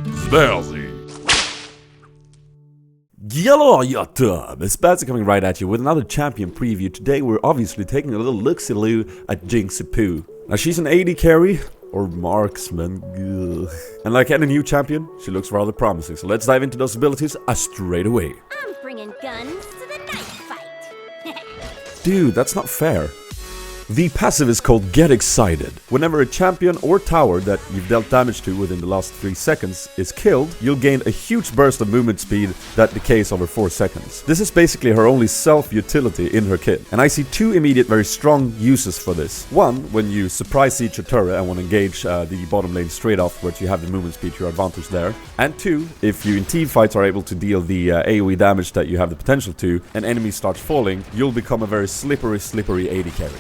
Spazzy. Hello, YouTube! It's Spazzy coming right at you with another champion preview. Today we're obviously taking a little look-see-loo at Jinx. Now she's an AD carry, or marksman, and like any new champion, she looks rather promising. So let's dive into those abilities straight away. I'm bringing guns to the knife fight. Dude, that's not fair. The passive is called Get Excited. Whenever a champion or tower that you've dealt damage to within the last 3 seconds is killed, you'll gain a huge burst of movement speed that decays over 4 seconds. This is basically her only self-utility in her kit, and I see 2 immediate very strong uses for this. One, when you surprise siege your turret and want to engage the bottom lane straight afterwards, you have the movement speed to your advantage there. And 2, if you in team fights are able to deal the AoE damage that you have the potential to, and enemy starts falling, you'll become a very slippery AD carry.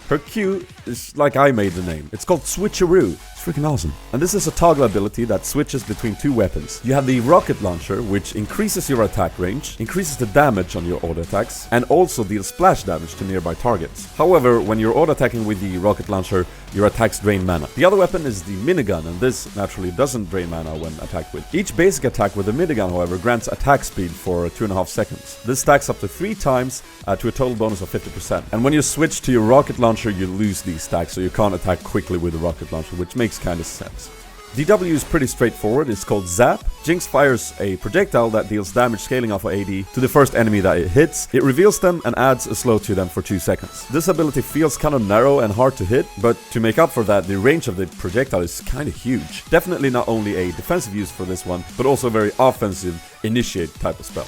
Her Q is like I made the name. It's called Switcheroo. It's freaking awesome. And this is a toggle ability that switches between 2 weapons. You have the rocket launcher, which increases your attack range, increases the damage on your auto attacks, and also deals splash damage to nearby targets. However, when you're auto attacking with the rocket launcher, your attacks drain mana. The other weapon is the minigun, and this naturally doesn't drain mana when attacked with. Each basic attack with the minigun, however, grants attack speed for 2.5 seconds. This stacks up to 3 times to a total bonus of 50%. And when you switch to your rocket launcher, you lose these stacks, so you can't attack quickly with the rocket launcher, which makes kind of sense. The W is pretty straightforward. It's called Zap. Jinx fires a projectile that deals damage scaling off of AD to the first enemy that it hits. It reveals them and adds a slow to them for 2 seconds. This ability feels kind of narrow and hard to hit, but to make up for that, the range of the projectile is kind of huge. Definitely not only a defensive use for this one, but also a very offensive initiate type of spell.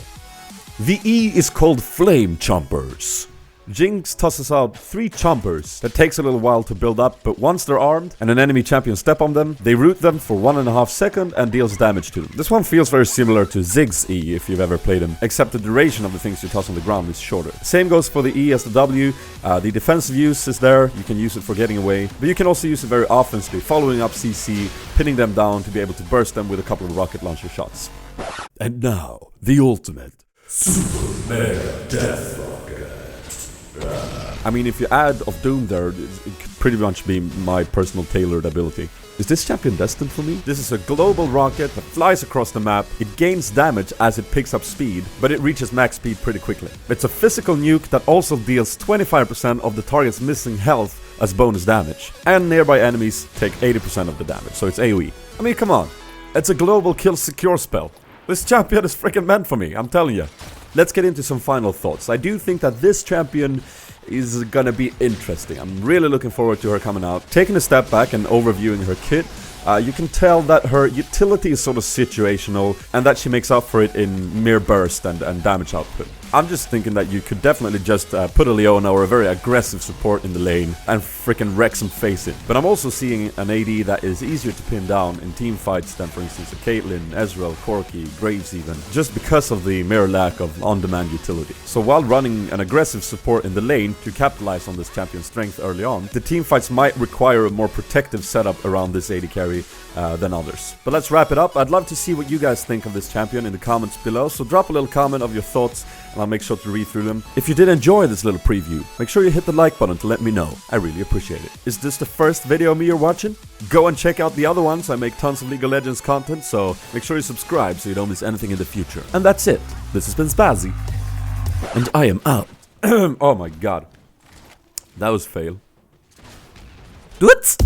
The E is called Flame Chompers. Jinx tosses out 3 chompers that takes a little while to build up, but once they're armed and an enemy champion step on them, they root them for 1.5 seconds and deals damage to them. This one feels very similar to Zig's E if you've ever played him, except the duration of the things you toss on the ground is shorter. Same goes for the E as the W. The defensive use is there, you can use it for getting away, but you can also use it very offensively, following up CC, pinning them down to be able to burst them with a couple of rocket launcher shots. And now, the ultimate Super Mega Death Rocket. I mean, if you add of Doom there, it could pretty much be my personal tailored ability. Is this champion destined for me? This is a global rocket that flies across the map. It gains damage as it picks up speed, but it reaches max speed pretty quickly. It's a physical nuke that also deals 25% of the target's missing health as bonus damage. And nearby enemies take 80% of the damage, so it's AoE. I mean, come on. It's a global kill secure spell. This champion is freaking meant for me, I'm telling you. Let's get into some final thoughts. I do think that this champion is gonna be interesting. I'm really looking forward to her coming out. Taking a step back and overviewing her kit, you can tell that her utility is sort of situational and that she makes up for it in mere burst and damage output. I'm just thinking that you could definitely just put a Leona or a very aggressive support in the lane and freaking wreck some face in. But I'm also seeing an AD that is easier to pin down in team fights than, for instance, a Caitlyn, Ezreal, Corki, Graves even, just because of the mere lack of on-demand utility. So while running an aggressive support in the lane to capitalize on this champion's strength early on, the team fights might require a more protective setup around this AD carry than others. But let's wrap it up. I'd love to see what you guys think of this champion in the comments below, so drop a little comment of your thoughts and I'll make sure to read through them. If you did enjoy this little preview, make sure you hit the like button to let me know. I really appreciate it. Is this the first video of me you're watching? Go and check out the other ones. I make tons of League of Legends content, so make sure you subscribe so you don't miss anything in the future. And that's it. This has been Spazzy, and I am out. Oh my god. That was fail. Do it!